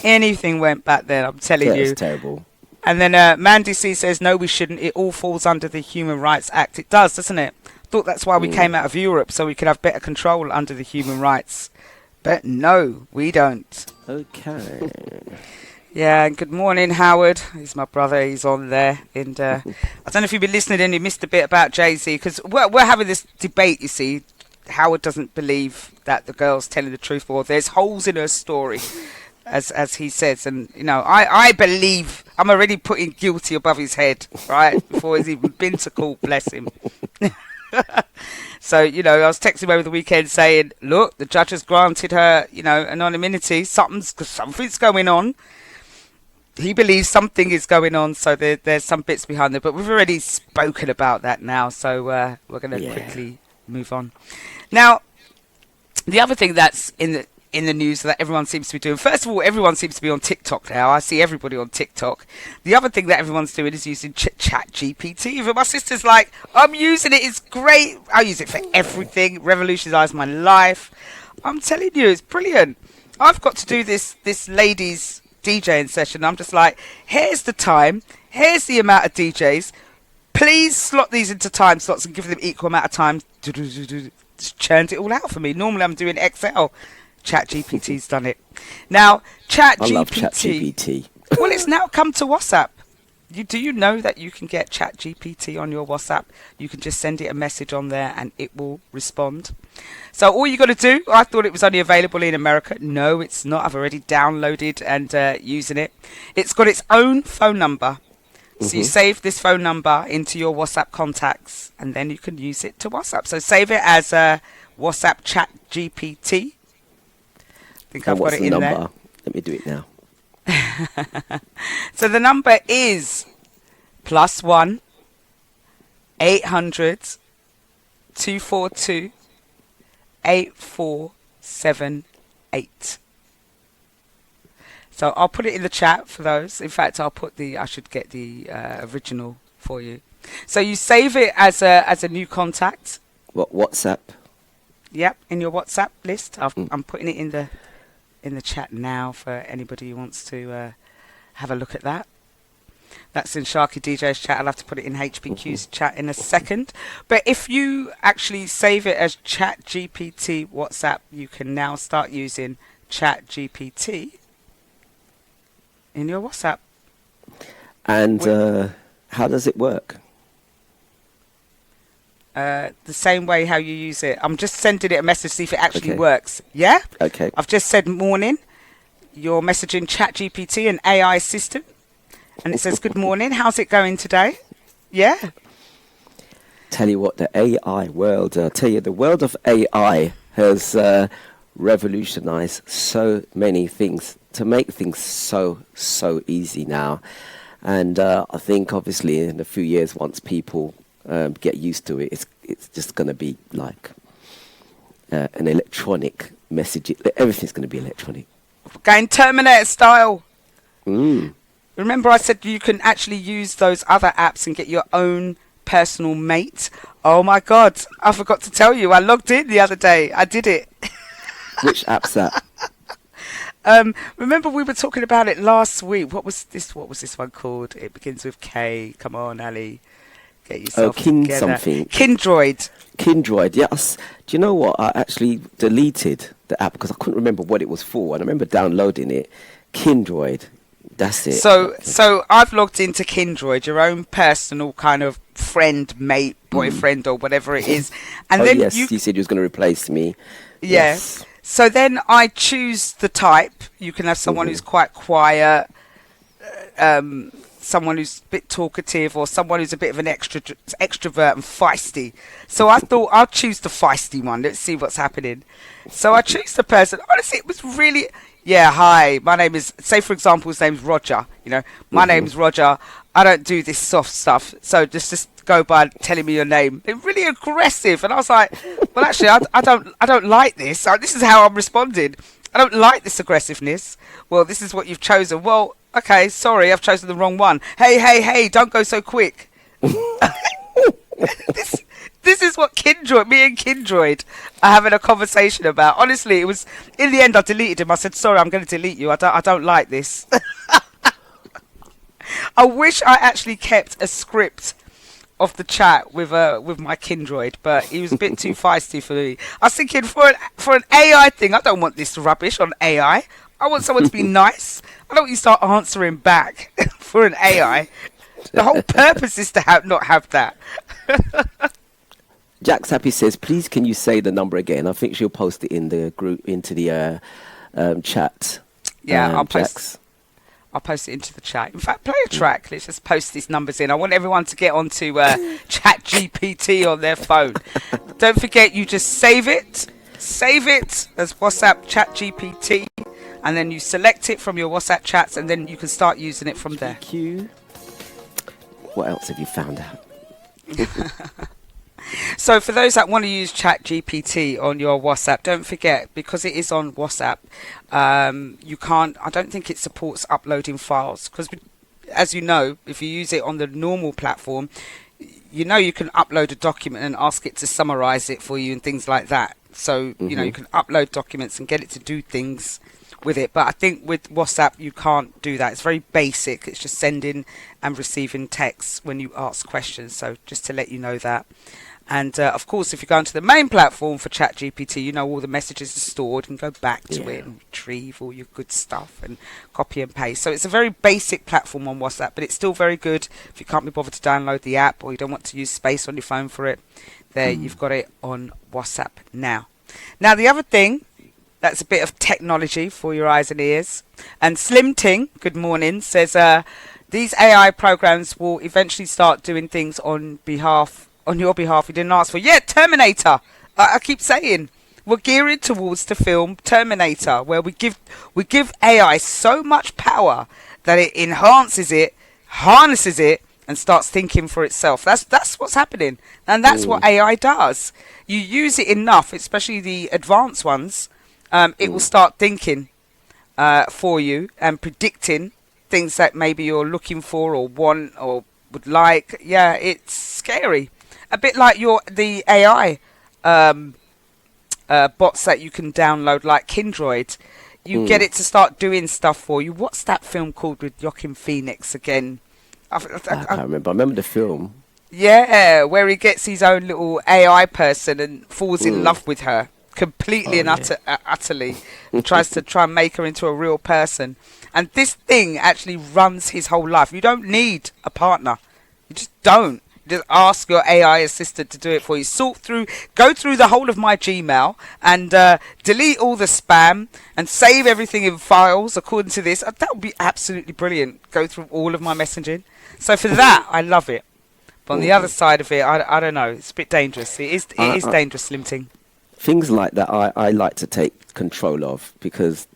Anything went back then, I'm telling you. It's terrible. And then Mandy C says, no, we shouldn't. It all falls under the Human Rights Act. It does, doesn't it? I thought that's why we came out of Europe, so we could have better control under the human rights. But no, we don't. Okay. Yeah, and good morning, Howard. He's my brother. He's on there. And I don't know if you've been listening and you missed a bit about Jay-Z, because we're having this debate, you see. Howard doesn't believe that the girl's telling the truth, or there's holes in her story, as he says. And, I believe I'm already putting guilty above his head, right, before he's even been to court, bless him. So, I was texting him over the weekend saying, look, the judge has granted her, anonymity. Something's going on. He believes something is going on, so there's some bits behind it. But we've already spoken about that now, so we're going to quickly move on. Now, the other thing that's in the news that everyone seems to be doing, first of all, everyone seems to be on TikTok now. I see everybody on TikTok. The other thing that everyone's doing is using Chat GPT. Even my sister's like, I'm using it, it's great. I use it for everything, revolutionised my life. I'm telling you, it's brilliant. I've got to do this ladies DJing session. I'm just like, here's the time, here's the amount of DJs. Please slot these into time slots and give them equal amount of time. Just churned it all out for me. Normally I'm doing Excel. ChatGPT's done it. Now, I love ChatGPT. Well, it's now come to WhatsApp. Do you know that you can get ChatGPT on your WhatsApp? You can just send it a message on there and it will respond. So all you got to do, I thought it was only available in America. No, it's not. I've already downloaded and using it. It's got its own phone number. So you save this phone number into your WhatsApp contacts and then you can use it to WhatsApp. So save it as WhatsApp ChatGPT. I think I've got it in there. Let me do it now. So the number is +1 800 242 8478. So I'll put it in the chat for those. In fact, I should get the original for you. So you save it as a new contact. What, WhatsApp? Yep, in your WhatsApp list. I'm putting it in the chat now for anybody who wants to have a look at that. That's in SharkyDJ's chat. I'll have to put it in HPQ's chat in a second. But if you actually save it as ChatGPT WhatsApp, you can now start using ChatGPT in your WhatsApp. And how does it work? The same way how you use it. I'm just sending it a message to see if it actually works. Yeah? Okay. I've just said morning. You're messaging ChatGPT, an AI assistant. And it says, good morning. How's it going today? Yeah. Tell you what, the AI world, the world of AI has revolutionized so many things to make things so easy now. And I think obviously in a few years, once people get used to it, it's just going to be like an electronic message. Everything's going to be electronic. Going Terminator style. Remember I said you can actually use those other apps and get your own personal mate? Oh my God, I forgot to tell you. I logged in the other day. I did it. Which app's that? Remember we were talking about it last week. What was this one called? It begins with K. Come on, Ali. Get yourself together. Something. Kindroid, yes. Do you know what? I actually deleted the app because I couldn't remember what it was for. And I remember downloading it. Kindroid. That's it. So I've logged into Kindroid, your own personal kind of friend, mate, boyfriend, or whatever it is. And then yes, you said you was going to replace me. Yeah. Yes. So then I choose the type. You can have someone who's quite quiet, someone who's a bit talkative, or someone who's a bit of an extrovert and feisty. So I thought I'll choose the feisty one. Let's see what's happening. So I choose the person. Honestly, it was really... Yeah, hi, my name is, say for example, his name's Roger, my name's Roger, I don't do this soft stuff, so just go by telling me your name. They're really aggressive, and I was like, well actually, I don't like this, this is how I'm responding, I don't like this aggressiveness. Well, this is what you've chosen. Well, okay, sorry, I've chosen the wrong one. Hey, don't go so quick. This is what me and Kindroid are having a conversation about. Honestly, it was, in the end, I deleted him. I said, sorry, I'm going to delete you. I don't like this. I wish I actually kept a script of the chat with my Kindroid, but he was a bit too feisty for me. I was thinking, for an AI thing, I don't want this rubbish on AI. I want someone to be nice. I don't want you to start answering back for an AI. The whole purpose is to not have that. Jack's Happy says, please can you say the number again? I think she'll post it in the group, into the chat. Yeah, I'll post it into the chat. In fact, play a track. Let's just post these numbers in. I want everyone to get onto ChatGPT on their phone. Don't forget, you just save it as WhatsApp ChatGPT, and then you select it from your WhatsApp chats, and then you can start using it from there. What else have you found out? So for those that want to use ChatGPT on your WhatsApp, don't forget, because it is on WhatsApp, you can't, I don't think it supports uploading files, because as you know, if you use it on the normal platform, you can upload a document and ask it to summarize it for you and things like that. So, you can upload documents and get it to do things with it. But I think with WhatsApp, you can't do that. It's very basic. It's just sending and receiving texts when you ask questions. So just to let you know that. And of course, if you go onto the main platform for ChatGPT, you know all the messages are stored and go back to it and retrieve all your good stuff and copy and paste. So it's a very basic platform on WhatsApp, but it's still very good if you can't be bothered to download the app or you don't want to use space on your phone for it. There, you've got it on WhatsApp now. Now, the other thing, that's a bit of technology for your eyes and ears. And Slim Ting, good morning, says these AI programs will eventually start doing things on your behalf you didn't ask for. Yeah, Terminator. I keep saying we're gearing towards the film Terminator, where we give AI so much power that it enhances it, harnesses it, and starts thinking for itself. That's what's happening, and that's what AI does. You use it enough, especially the advanced ones, it will start thinking for you and predicting things that maybe you're looking for or want or would like. Yeah, it's scary. A bit like the AI bots that you can download, like Kindroid. You get it to start doing stuff for you. What's that film called with Joaquin Phoenix again? I can't remember. I remember the film. Yeah, where he gets his own little AI person and falls in love with her completely utterly, and tries to make her into a real person. And this thing actually runs his whole life. You don't need a partner. You just don't. Just ask your AI assistant to do it for you. Go through the whole of my Gmail and delete all the spam and save everything in files according to this. That would be absolutely brilliant. Go through all of my messaging. So for that, I love it. But on the other side of it, I don't know. It's a bit dangerous. It is dangerous, Slim Ting. Things like that I like to take control of, because,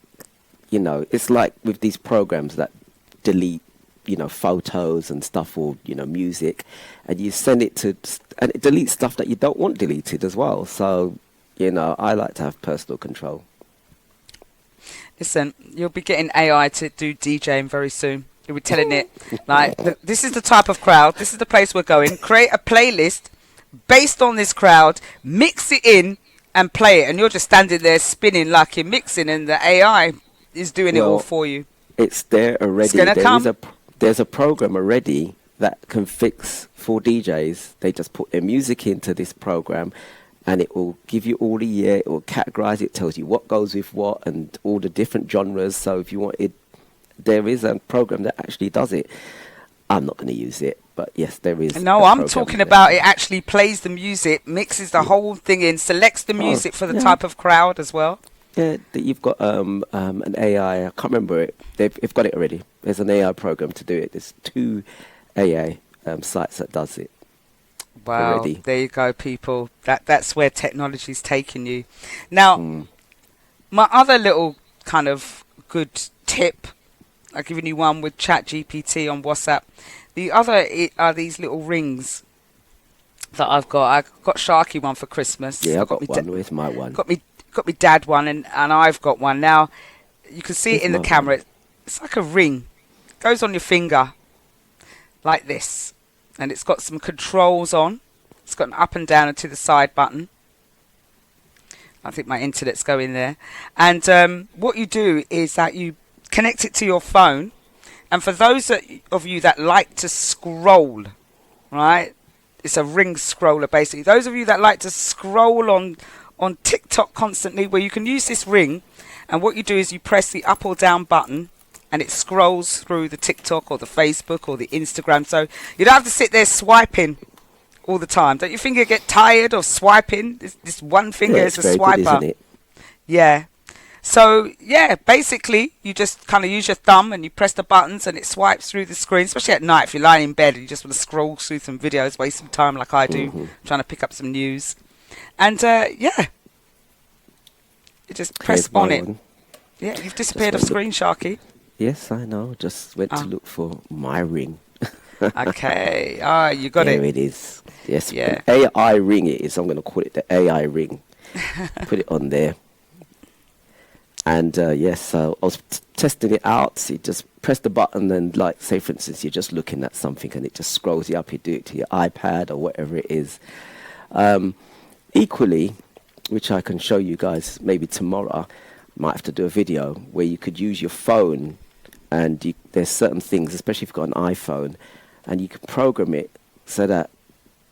it's like with these programs that delete, photos and stuff, or, music, and you send it and it deletes stuff that you don't want deleted as well. So, I like to have personal control. Listen, you'll be getting AI to do DJing very soon. You'll be telling it, like, this is the type of crowd, this is the place we're going, create a playlist based on this crowd, mix it in and play it. And you're just standing there spinning like you're mixing, and the AI is doing it all for you. It's there already. It's gonna come. There's a program already that can fix for DJs. They just put their music into this program, and it will give you all the year. It will categorize it, tells you what goes with what, and all the different genres. So if you want it, there is a program that actually does it. I'm not going to use it, but yes, there is. No, I'm talking about it actually plays the music, mixes the whole thing in, selects the music for the type of crowd as well. Yeah, you've got an AI. I can't remember it. They've got it already. There's an AI program to do it. There's 2 AI sites that does it. Wow, already. There you go, people. That's where technology's taking you. Now, my other little kind of good tip, I've given you one with ChatGPT on WhatsApp. The other are these little rings that I've got. I got Sharky one for Christmas. Yeah, I got one. Where's my one? Got me dad one, and I've got one. Now, you can see it in the camera. It's like a ring. It goes on your finger like this. And it's got some controls on. It's got an up and down and to the side button. I think my internet's going there. And what you do is that you connect it to your phone. And for those of you that like to scroll, right? It's a ring scroller, basically. Those of you that like to scroll on TikTok constantly, where you can use this ring, and what you do is you press the up or down button, and it scrolls through the TikTok or the Facebook or the Instagram. So you don't have to sit there swiping all the time. Don't your finger get tired of swiping? This one finger is a swiper. Good, isn't it? Yeah. So, yeah, basically, you just kind of use your thumb and you press the buttons and it swipes through the screen, especially at night if you're lying in bed and you just want to scroll through some videos, waste some time like I do, trying to pick up some news. And, yeah, you just press on it. Yeah, you've disappeared off screen, Sharky. Yes, I know. Just went to look for my ring. Okay. You got there it. There it is. Yes. Yeah. An AI ring it is. I'm going to call it the AI ring. Put it on there. And yes, so I was testing it out. So you just press the button and, like, say, for instance, you're just looking at something and it just scrolls you up. You do it to your iPad or whatever it is. Equally, which I can show you guys maybe tomorrow, might have to do a video where you could use your phone, and there's certain things, especially if you've got an iPhone, and you can program it so that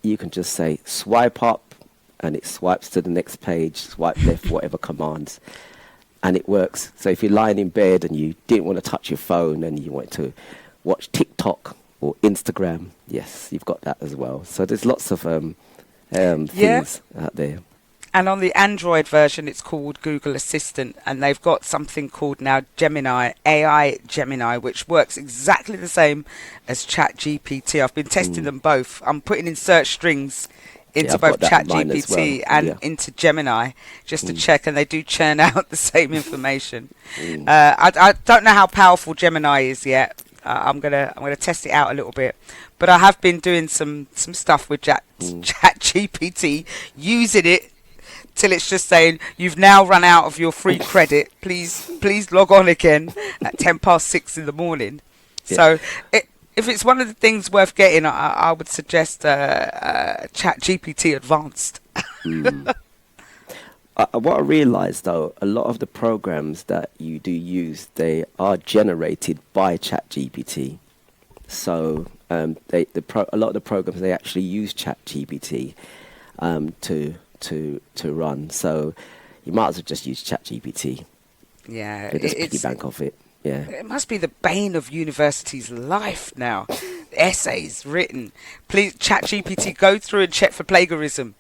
you can just say swipe up, and it swipes to the next page, swipe left, whatever commands, and it works. So if you're lying in bed and you didn't want to touch your phone and you want to watch TikTok or Instagram, yes, you've got that as well. So there's lots of things out there. And on the Android version, it's called Google Assistant, and they've got something called now Gemini, AI Gemini, which works exactly the same as ChatGPT. I've been testing them both. I'm putting in search strings into both ChatGPT and into Gemini just to check, and they do churn out the same information. I don't know how powerful Gemini is yet. I'm gonna test it out a little bit, but I have been doing some stuff with ChatGPT, using it till it's just saying you've now run out of your free credit. Please log on again at 6:10 in the morning. Yeah. So if it's one of the things worth getting, I would suggest ChatGPT Advanced. What I realised though, a lot of the programs that you do use, they are generated by ChatGPT. So a lot of the programs, they actually use ChatGPT to run. So you might as well just use ChatGPT. Yeah, just piggyback off it. Yeah, it must be the bane of university's life now. Essays written. Please, ChatGPT, go through and check for plagiarism.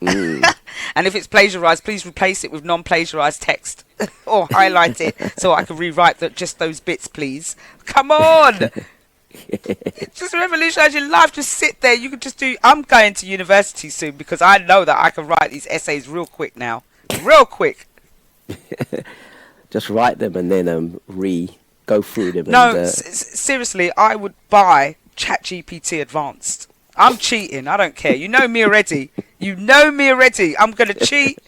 And if it's plagiarized, please replace it with non-plagiarized text or highlight it so I can rewrite just those bits, please. Come on. It's just revolutionizing life. Just sit there. You can just do. I'm going to university soon because I know that I can write these essays real quick now. Real quick. Just write them and then go through them. No, seriously, I would buy ChatGPT Advanced. I'm cheating. I don't care. You know me already. I'm going to cheat.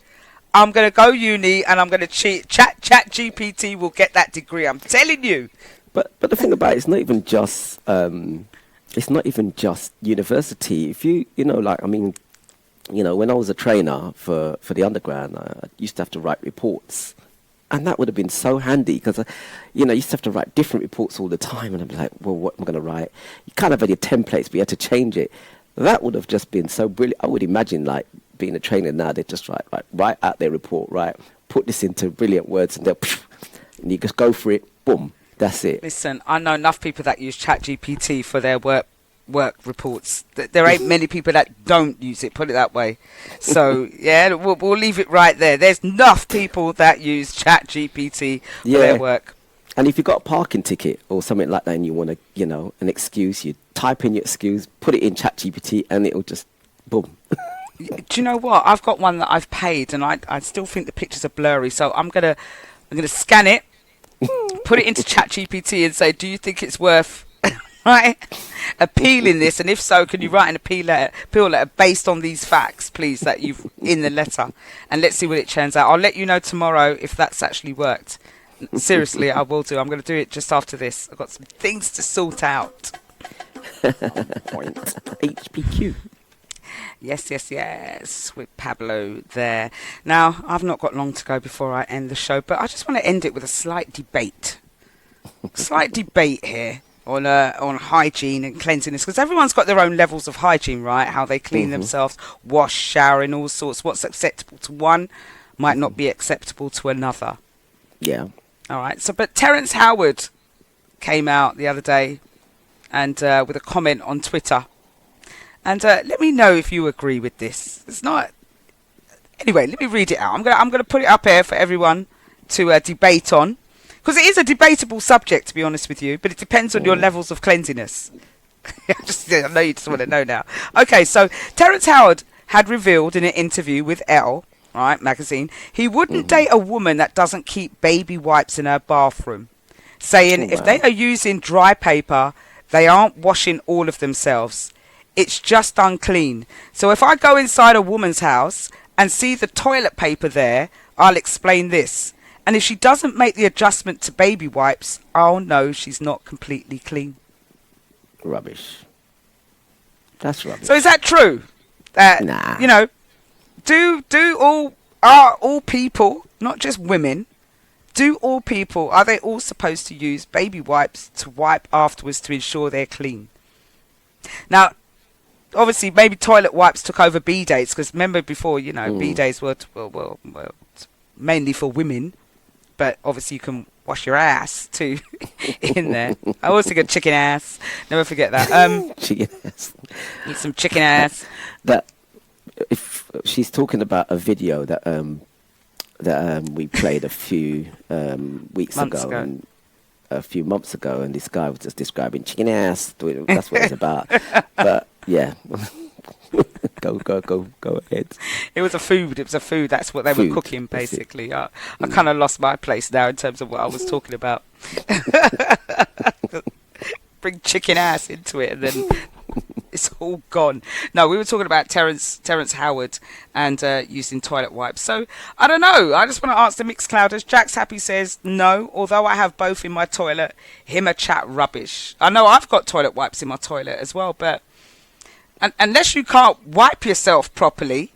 I'm going to go uni and I'm going to cheat. ChatGPT will get that degree. I'm telling you. But the thing about it's not even just university. If when I was a trainer for the underground, I used to have to write reports. And that would have been so handy because, I used to have to write different reports all the time. And I'd be like, well, what am I going to write? You kind of had your templates, but you had to change it. That would have just been so brilliant. I would imagine, like, being a trainer now, they just write out their report, put this into brilliant words, and you just go for it, boom, that's it. Listen, I know enough people that use ChatGPT for their work reports. There ain't many people that don't use it, put it that way. So yeah, we'll leave it right there. There's enough people that use ChatGPT for their work. And if you've got a parking ticket or something like that and you want an excuse, you type in your excuse, put it in ChatGPT, and it'll just boom. Do you know what? I've got one that I've paid, and I still think the pictures are blurry. So I'm gonna scan it, put it into ChatGPT, and say, do you think it's worth appealing this, and if so, can you write an appeal letter based on these facts, please, that you've in the letter, and let's see what it turns out. I'll let you know tomorrow if that's actually worked. Seriously, I will do. I'm going to do it just after this. I've got some things to sort out. Point HPQ. Yes, with Pablo there. Now, I've not got long to go before I end the show, but I just want to end it with a slight debate. Here. On hygiene and cleanliness, because everyone's got their own levels of hygiene, right? How they clean themselves, wash, shower, and all sorts. What's acceptable to one might not be acceptable to another. Yeah. All right. So, but Terence Howard came out the other day and with a comment on Twitter, and let me know if you agree with this. It's not. Anyway, let me read it out. I'm gonna put it up here for everyone to debate on. Because it is a debatable subject, to be honest with you, but it depends on your levels of cleanliness. I know you just want to know now. Okay, so Terence Howard had revealed in an interview with Elle, magazine, he wouldn't date a woman that doesn't keep baby wipes in her bathroom, saying if they are using dry paper, they aren't washing all of themselves. It's just unclean. So if I go inside a woman's house and see the toilet paper there, I'll explain this. And if she doesn't make the adjustment to baby wipes, I'll know she's not completely clean. Rubbish. That's rubbish. So is that true? Nah. Are all people, not just women, Are they all supposed to use baby wipes to wipe afterwards to ensure they're clean? Now, obviously, maybe toilet wipes took over bidets, because remember before, bidets were mainly for women, but obviously you can wash your ass too in there. I always think of chicken ass. Never forget that. Chicken ass. Eat some chicken ass. That if she's talking about a video that we played a few weeks ago. And a few months ago, and this guy was just describing chicken ass. That's what it's about. But yeah, go ahead. It was a food. That's what they were cooking, basically. I kind of lost my place now in terms of what I was talking about. Bring chicken ass into it, and then it's all gone. No, we were talking about Terrence Howard and using toilet wipes. So I don't know. I just want to ask the Mixclouders. Jack's Happy says no. Although I have both in my toilet, him a chat rubbish. I know I've got toilet wipes in my toilet as well, but unless you can't wipe yourself properly,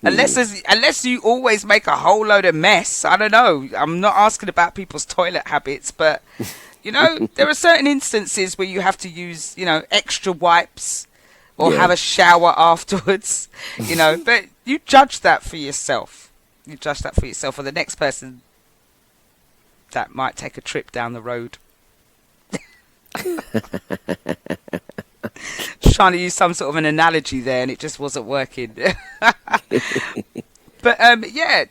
unless you always make a whole load of mess, I don't know. I'm not asking about people's toilet habits, but. There are certain instances where you have to use, extra wipes or have a shower afterwards, but you judge that for yourself. Or the next person that might take a trip down the road. Just trying to use some sort of an analogy there, and it just wasn't working. But,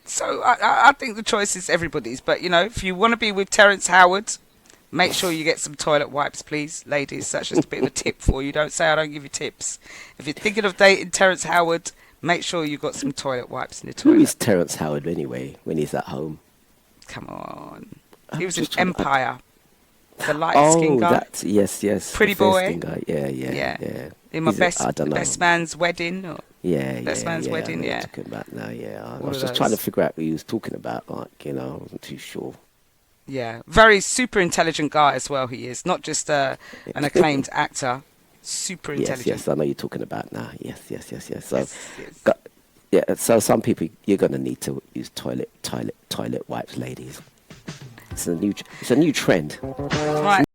so I think the choice is everybody's. But, if you want to be with Terrence Howard, make sure you get some toilet wipes, please, ladies. That's just a bit of a tip for you. Don't say I don't give you tips. If you're thinking of dating Terrence Howard, make sure you've got some toilet wipes in the toilet. Who is Terrence Howard anyway when he's at home? Come on. He was in Empire. The light-skinned guy. Yes. Pretty boy. Guy. Yeah. In my best man's wedding. Or best man's wedding, I talking about now, I was just trying to figure out who he was talking about. I wasn't too sure. Yeah, very super intelligent guy as well. He is not just an acclaimed actor. Super intelligent. Yes, I know you're talking about now. Yes. So, so some people you're gonna need to use toilet wipes, ladies. It's a new trend. Right.